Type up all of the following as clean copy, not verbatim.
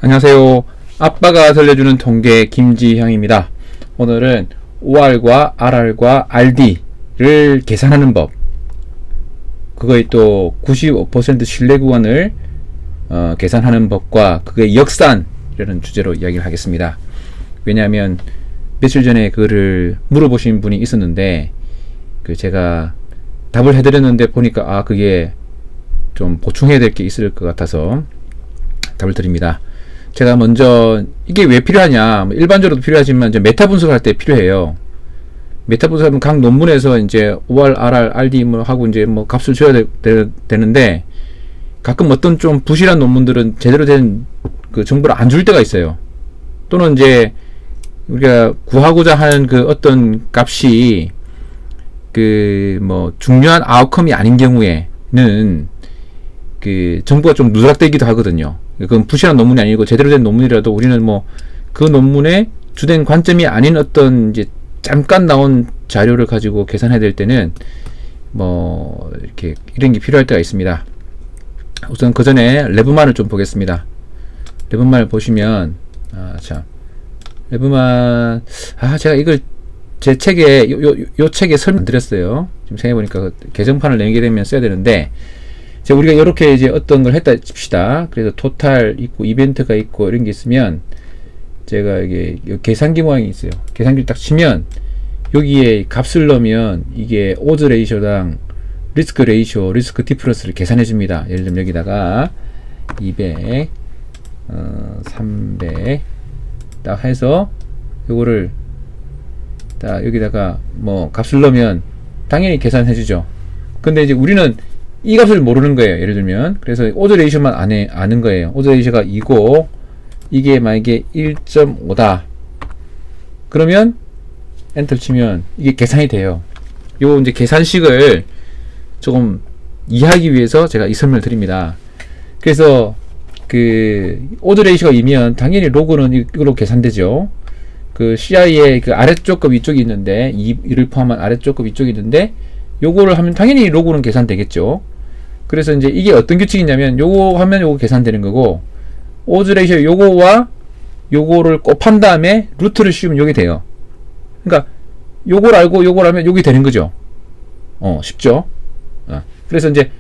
안녕하세요. 아빠가 들려주는 통계 김지형입니다. 오늘은 OR과 RR과 RD를 계산하는 법, 그거의 또 95% 신뢰 구간을 계산하는 법과 그의 역산이라는 주제로 이야기를 하겠습니다. 왜냐하면 며칠 전에 그거를 물어보신 분이 있었는데 제가 답을 해드렸는데 보니까 그게 좀 보충해야 될 게 있을 것 같아서 답을 드립니다. 제가 먼저 이게 왜 필요하냐, 일반적으로도 필요하지만 이제 메타 분석할 때 필요해요. 메타 분석은 각 논문에서 이제 OR, RR, RD 뭐 하고 이제 뭐 값을 줘야 되는데 가끔 어떤 좀 부실한 논문들은 제대로 된 그 정보를 안 줄 때가 있어요. 또는 이제 우리가 구하고자 하는 그 어떤 값이 그 뭐 중요한 아웃컴이 아닌 경우에는 그 정보가 좀 누락되기도 하거든요. 그건 부실한 논문이 아니고 제대로 된 논문이라도 우리는 뭐 그 논문의 주된 관점이 아닌 어떤 이제 잠깐 나온 자료를 가지고 계산해야 될 때는 뭐 이렇게 이런 게 필요할 때가 있습니다. 우선 그 전에 레브만을 좀 보겠습니다. 레브만을 보시면 자 레브만 제가 이걸 제 책에 요 책에 설명드렸어요. 지금 생각해보니까 그 개정판을 내게 되면 써야 되는데 우리가 이렇게 이제 어떤 걸 했다 칩시다. 그래서 토탈 있고 이벤트가 있고 이런 게 있으면 제가 이게 계산기 모양이 있어요. 계산기를 딱 치면 여기에 값을 넣으면 이게 오즈 레이쇼당 리스크 레이쇼, 리스크 디퍼런스를 계산해 줍니다. 예를 들면 여기다가 200, 300 딱 해서 요거를 딱 여기다가 뭐 값을 넣으면 당연히 계산해 주죠. 근데 이제 우리는 이 값을 모르는 거예요. 예를 들면 그래서 오즈 레이쇼만 아는 거예요. 오즈 레이쇼가 2고 이게 만약에 1.5다 그러면 엔터 치면 이게 계산이 돼요. 요 이제 계산식을 조금 이해하기 위해서 제가 이 설명을 드립니다. 그래서 그 오드 레이쇼가 2면 당연히 로그는 이걸로 계산되죠. 그 CI의 그 아래쪽 급 위쪽이 있는데 이를 포함한 아래쪽 급 위쪽이 있는데 요거를 하면 당연히 로그는 계산되겠죠. 그래서 이제 이게 어떤 규칙이냐면 요거 하면 요거 계산되는 거고 오즈 레이쇼 요거와 요거를 곱한 다음에 루트를 씌우면 요게 돼요. 그러니까 요걸 알고 요걸 알면 요게 되는 거죠. 쉽죠. 그래서 이제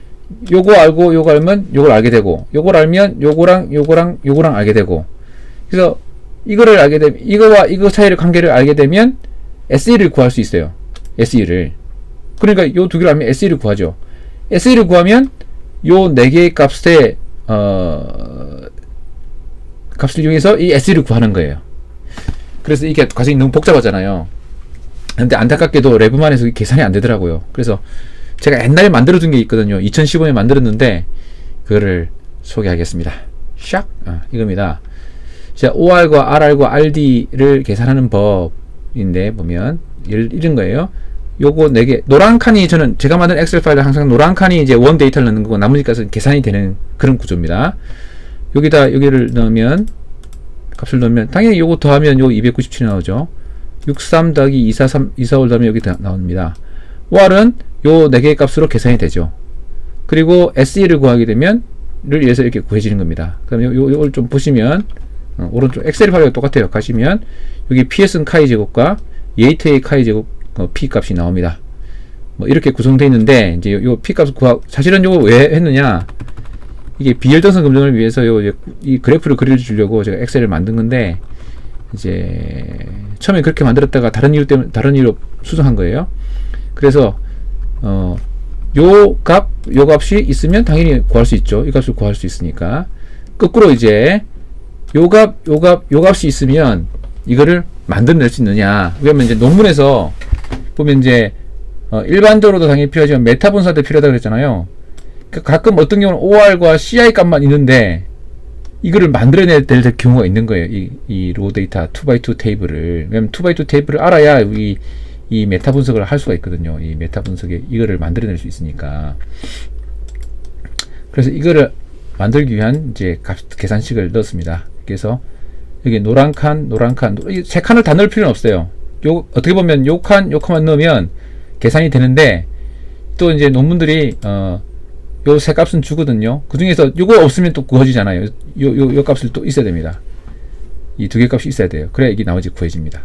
요거 알고 요거 알면 요걸 알게 되고 요걸 알면 요거랑 알게 되고 그래서 이거를 알게 되면 이거와 이거 사이의 관계를 알게 되면 SE를 구할 수 있어요. SE를. 그러니까 요 두 개를 알면 SE를 구하죠. SE를 구하면 요 네 개의 값에 값을 이용해서 이 SE를 구하는 거예요. 그래서 이게 과정이 너무 복잡하잖아요. 근데 안타깝게도 레브만에서 계산이 안 되더라고요. 그래서 제가 옛날에 만들어둔 게 있거든요. 2015년에 만들었는데 그거를 소개하겠습니다. 샥! 이겁니다. 자, OR과 RR과 RD를 계산하는 법인데 보면 이런 거예요. 요거 4개 노란 칸이 제가 만든 엑셀 파일에 항상 노란 칸이 이제 원 데이터를 넣는 거고 나머지 값은 계산이 되는 그런 구조입니다. 여기를 넣으면 값을 넣으면 당연히 요거 더하면 요 297이 나오죠. 63 더하기 245 더하면 여기 나옵니다. OR은 요 4개의 값으로 계산이 되죠. 그리고 SE를 구하게 되면 를 위해서 이렇게 구해지는 겁니다. 그럼 요걸 좀 보시면 오른쪽 엑셀 파일과 똑같아요. 가시면 여기 PS는 카이 제곱과 예이트의 카이 제곱 P 값이 나옵니다. 뭐 이렇게 구성되어 있는데 이제 요 P 값을 사실은 요거 왜 했느냐, 이게 비열등성 검증을 위해서 이 그래프를 그려주려고 제가 엑셀을 만든 건데 이제 처음에 그렇게 만들었다가 다른 이유로 수정한 거예요. 그래서 요 값이 있으면 당연히 구할 수 있죠. 이 값을 구할 수 있으니까. 거꾸로 이제 요 값이 있으면 이거를 만들어낼 수 있느냐. 왜냐면 이제 논문에서 보면 이제 일반적으로도 당연히 필요하지만 메타 분석할 때 필요하다고 그랬잖아요. 가끔 어떤 경우는 OR과 CI 값만 있는데 이거를 만들어내야 될 경우가 있는 거예요. 이 로우 데이터 2x2 테이블을. 왜냐면 2x2 테이블을 알아야 이 메타 분석을 할 수가 있거든요. 이 메타 분석에 이거를 만들어낼 수 있으니까. 그래서 이거를 만들기 위한 이제 계산식을 넣었습니다. 그래서 여기 노란 칸, 세 칸을 다 넣을 필요는 없어요. 어떻게 보면 요 칸만 넣으면 계산이 되는데 또 이제 논문들이 요 세 값은 주거든요. 그 중에서 요거 없으면 또 구워지잖아요. 요 값을 또 있어야 됩니다. 이 두 개 값이 있어야 돼요. 그래야 이게 나머지 구해집니다.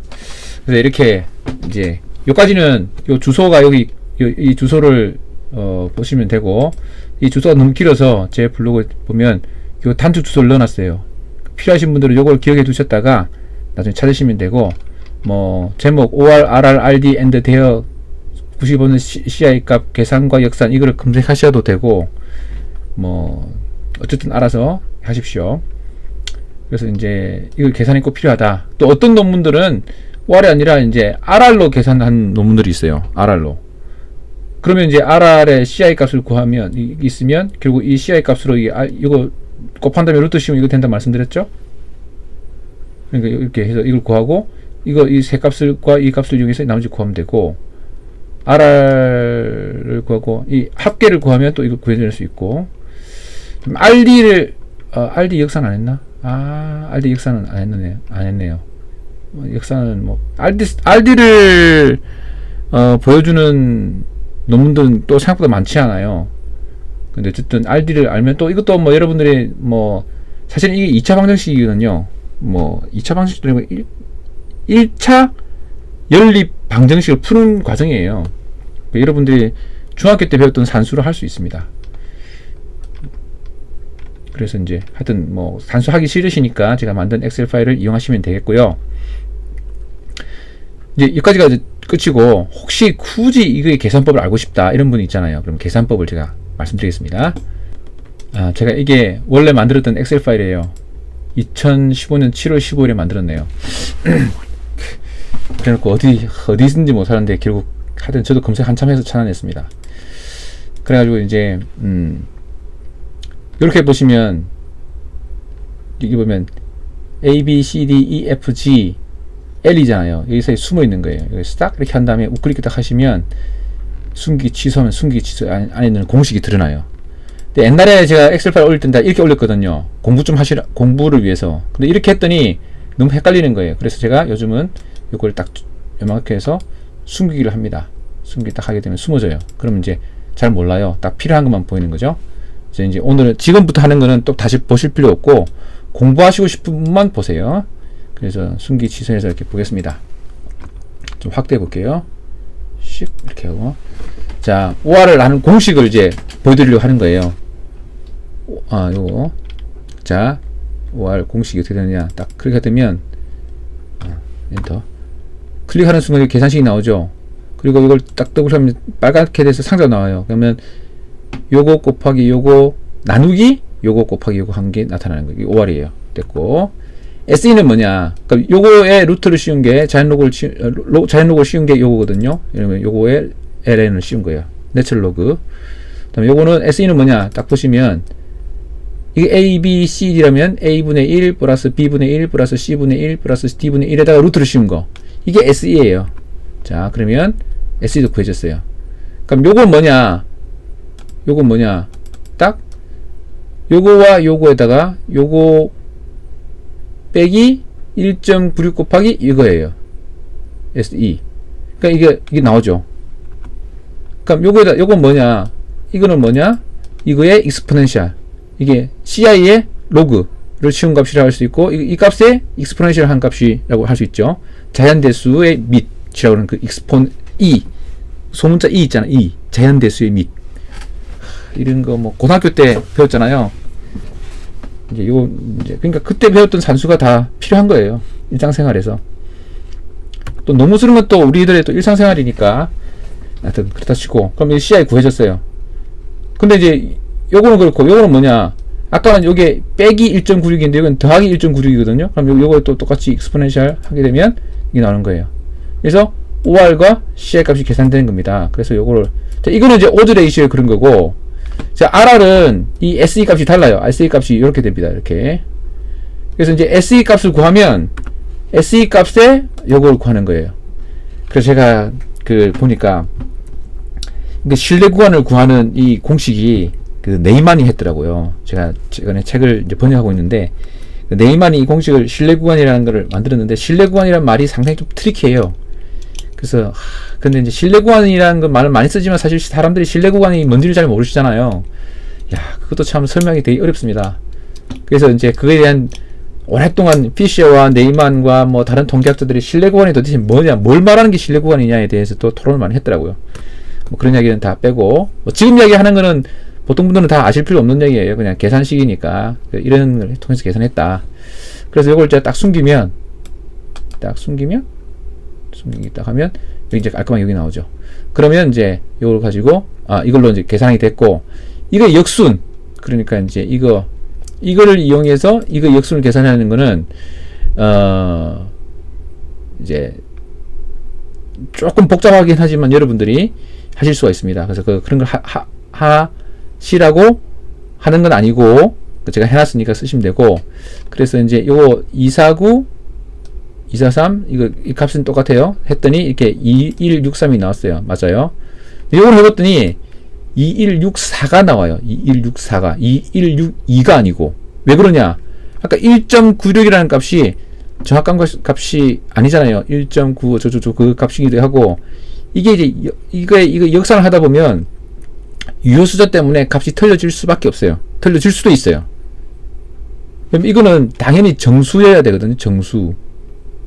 그래서 이렇게 이제 요까지는 요 주소가 여기 이 주소를 보시면 되고, 이 주소가 너무 길어서 제 블로그 보면 요 단축 주소를 넣어놨어요. 필요하신 분들은 요걸 기억해 두셨다가 나중에 찾으시면 되고, 뭐 제목 OR, RR, RD, AND, 대여 95는 CI 값 계산과 역산 이거를 검색하셔도 되고, 뭐 어쨌든 알아서 하십시오. 그래서 이제 이걸 계산이 꼭 필요하다. 또 어떤 논문들은 OR이 아니라 이제 RR로 계산한 논문들이 있어요. RR로. 그러면 이제 RR의 CI 값을 구하면 있으면 결국 이 CI 값으로 이거 곱한 다음에 루트 씌우면 이거 된다 말씀드렸죠? 그러니까 이렇게 해서 이걸 구하고 이 세 값을과 이 값을 이용해서 나머지 구하면 되고, RR을 구하고 이 합계를 구하면 또 이거 구해낼 수 있고, RD를 RD 역산 안 했나? RD 역산은 안 했네요. 역산은 뭐 RD를 보여주는 논문들은 또 생각보다 많지 않아요. 근데 어쨌든 RD를 알면 또 이것도 뭐 여러분들이 뭐 사실 이게 2차 방정식이거든요. 뭐 2차 방정식도 아니고 1차 연립 방정식을 푸는 과정이에요. 그러니까 여러분들이 중학교 때 배웠던 산수를 할 수 있습니다. 그래서 이제 하여튼 뭐 산수 하기 싫으시니까 제가 만든 엑셀 파일을 이용하시면 되겠고요. 이제 여기까지가 끝이고, 혹시 굳이 이거의 계산법을 알고 싶다 이런 분이 있잖아요. 그럼 계산법을 제가 말씀드리겠습니다. 제가 이게 원래 만들었던 엑셀 파일이에요. 2015년 7월 15일에 만들었네요. 그래놓고 어디든지 못 사는데 결국 하여튼 저도 검색 한참 해서 찾아냈습니다. 그래가지고 이제 이렇게 보시면 여기 보면 A, B, C, D, E, F, G, L이잖아요. 여기서 숨어 있는 거예요. 여기서 딱 이렇게 한 다음에 우클릭 딱 하시면 숨기기 취소하면 숨기기 취소 안에 있는 공식이 드러나요. 근데 옛날에 제가 엑셀 파일 올릴 땐 다 이렇게 올렸거든요. 공부를 위해서. 근데 이렇게 했더니 너무 헷갈리는 거예요. 그래서 제가 요즘은 이걸 딱 요만하게 해서 숨기기를 합니다. 숨기기 딱 하게 되면 숨어져요. 그러면 이제 잘 몰라요. 딱 필요한 것만 보이는 거죠. 그래서 이제 오늘은 지금부터 하는 거는 또 다시 보실 필요 없고, 공부하시고 싶은 분만 보세요. 그래서 숨기 취소해서 이렇게 보겠습니다. 좀 확대해 볼게요. 씩 이렇게 하고, 자 OR을 하는 공식을 이제 보여드리려고 하는 거예요. 요거 자 OR 공식이 어떻게 되느냐, 딱 클릭하게 되면 엔터 클릭하는 순간 계산식이 나오죠. 그리고 이걸 딱 더블하면 빨갛게 돼서 상자가 나와요. 그러면 요거 곱하기 요거 나누기 요거 곱하기 요거 한 게 나타나는 거예요. 이게 OR이에요. 됐고, SE는 뭐냐? 그러니까 요거의 루트를 씌운 게 자연로그를 씌운 게 요거거든요. 이러면 요거의 LN을 씌운 거예요. 내추럴 로그. 그다음에 요거는 SE는 뭐냐? 딱 보시면 이게 A, B, C, D라면 A분의 1 플러스 B분의 1 플러스 C분의 1 플러스 D분의 1에다가 루트를 씌운 거. 이게 SE예요. 자, 그러면 SE도 구해졌어요. 그럼 요건 뭐냐? 요건 뭐냐? 딱 요거와 요거에다가 요거 빼기 1.96 곱하기 이거예요. SE. 그러니까 이게 나오죠. 그럼 요거에다 요건 뭐냐? 이거는 뭐냐? 이거의 익스포넨셜. 이게 CI의 로그를 씌운 값이라고 할 수 있고, 이 값에 익스포넨셜 한 값이라고 할 수 있죠. 자연대수의 밑이라고 하는 그 익스폰 E, 소문자 E 있잖아. E, 자연대수의 밑. 이런 거 뭐 고등학교 때 배웠잖아요. 이제 그러니까 그때 배웠던 산수가 다 필요한 거예요. 일상생활에서. 또 너무 쓰는 건 또 우리들의 또 일상생활이니까 하여튼 그렇다 치고, 그럼 이 CI 구해졌어요. 근데 이제 요거는 그렇고, 요거는 뭐냐? 아까는 요게 빼기 1.96인데 이건 더하기 1.96이거든요. 그럼 요거 또 똑같이 익스포넨셜 하게 되면 이게 나오는 거예요. 그래서 OR과 CI 값이 계산되는 겁니다. 그래서 요거를, 자, 이거는 이제 오드 레이시오에 그런 거고, 자, RR은 이 SE 값이 달라요. SE 값이 이렇게 됩니다. 이렇게. 그래서 이제 SE 값을 구하면 SE 값에 요걸 구하는 거예요. 그래서 제가 보니까 신뢰 구간을 구하는 이 공식이 네이만이 했더라고요. 제가 최근에 책을 이제 번역하고 있는데, 네이만이 이 공식을 신뢰 구간이라는 걸 만들었는데, 신뢰 구간이라는 말이 상당히 좀 트리키해요. 그래서 근데 이제 신뢰 구간이라는 건 말을 많이 쓰지만 사실 사람들이 신뢰 구간이 뭔지를 잘 모르시잖아요. 야, 그것도 참 설명이 되게 어렵습니다. 그래서 이제 그거에 대한 오랫동안 피셔와 네이만과 뭐 다른 통계학자들이 신뢰 구간이 도대체 뭐냐, 뭘 말하는 게 신뢰 구간이냐에 대해서 또 토론을 많이 했더라고요. 뭐 그런 이야기는 다 빼고, 뭐 지금 이야기하는 거는 보통 분들은 다 아실 필요 없는 얘기예요. 그냥 계산식이니까 이런 걸 통해서 계산했다. 그래서 이걸 이제 딱 숨기면 숨기기 딱 하면 여기 이제 깔끔하게 여기 나오죠. 그러면 이제 이걸 가지고 이걸로 이제 계산이 됐고, 이거 역순, 그러니까 이제 이거를 이용해서 이거 역순을 계산하는 거는 이제 조금 복잡하긴 하지만 여러분들이 하실 수가 있습니다. 그래서 그런 걸 하시라고 하는 건 아니고 제가 해놨으니까 쓰시면 되고, 그래서 이제 요거 249 243 이 값은 똑같아요. 했더니 이렇게 2163이 나왔어요. 맞아요. 요걸 해봤더니 2164가 나와요. 2164가 2162가 아니고, 왜 그러냐, 아까 1.96이라는 값이 정확한 값이 아니잖아요. 1.95 그 값이기도 하고, 이게 이제 이거 역산을 하다 보면 유효수자 때문에 값이 틀려질 수밖에 없어요. 틀려질 수도 있어요. 그럼 이거는 당연히 정수여야 되거든요.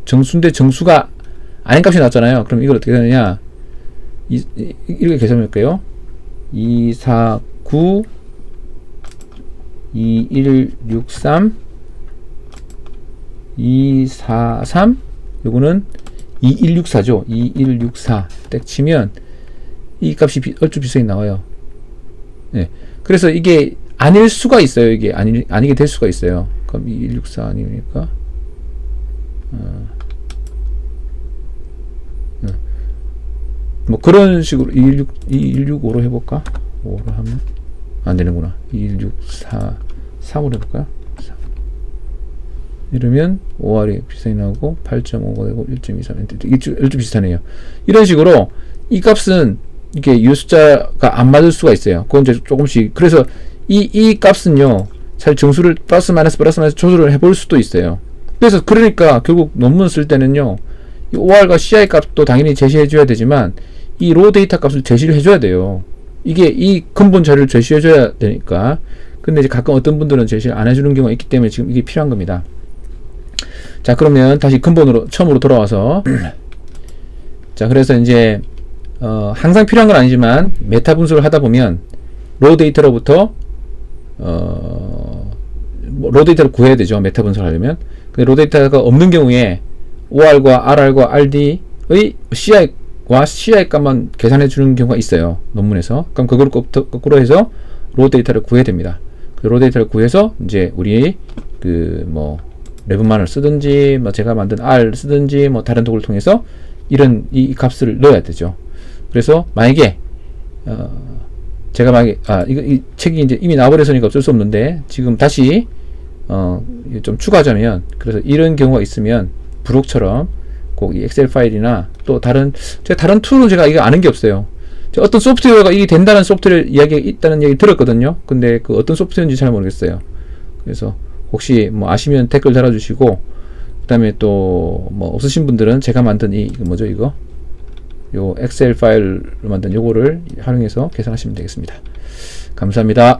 정수인데 정수가 아닌 값이 나왔잖아요. 그럼 이걸 어떻게 되느냐, 이렇게 계산할게요. 249 2163 243 요거는 2164죠. 2164 딱 치면 이 값이 얼추 비슷하게 나와요. 네. 그래서 이게 아닐 수가 있어요. 이게 아니게 될 수가 있어요. 그럼 2164 아니니까 뭐 그런 식으로 2165로 해볼까? 5로 하면 안 되는구나. 2164 3으로 해볼까요? 3. 이러면 5R이 비슷하게 나오고 8.5가 되고 1.23 이게 비슷하네요. 이런 식으로 이 값은 이게 유효숫자가 안 맞을 수가 있어요. 그건 이제 조금씩, 그래서 이 값은요, 사실 정수를 플러스 마이너스 조절을 해볼 수도 있어요. 그래서 그러니까 결국 논문 쓸 때는요, 이 OR과 CI 값도 당연히 제시해 줘야 되지만 이 로 데이터 값을 제시를 해줘야 돼요. 이게 이 근본 자료를 제시해 줘야 되니까. 근데 이제 가끔 어떤 분들은 제시를 안 해주는 경우가 있기 때문에 지금 이게 필요한 겁니다. 자, 그러면 다시 근본으로 처음으로 돌아와서 자, 그래서 이제 항상 필요한 건 아니지만 메타 분석을 하다 보면 로 데이터로부터 로 데이터를 구해야 되죠. 메타 분석을 하려면. 근데 로 데이터가 없는 경우에 OR과 RR과 RD의 CI와 CI 값만 계산해 주는 경우가 있어요. 논문에서. 그럼 그걸 거꾸로 해서 로 데이터를 구해야 됩니다. 그 로 데이터를 구해서 이제 우리 뭐 레브만을 쓰든지 뭐 제가 만든 R 쓰든지 뭐 다른 도구를 통해서 이 값을 넣어야 되죠. 그래서 만약에 제가 만약에 이 책이 이제 이미 나와버려서니까 어쩔 수 없는데 지금 다시 좀 추가하자면, 그래서 이런 경우가 있으면 브록처럼 꼭 이 엑셀 파일이나 또 다른 툴은 제가 이거 아는 게 없어요. 어떤 소프트웨어가 이게 된다는 소프트웨어 이야기가 있다는 얘기 들었거든요. 근데 그 어떤 소프트웨어인지 잘 모르겠어요. 그래서 혹시 뭐 아시면 댓글 달아주시고, 그 다음에 또 뭐 없으신 분들은 제가 만든 이거 뭐죠, 요 엑셀 파일로 만든 요거를 활용해서 계산하시면 되겠습니다. 감사합니다.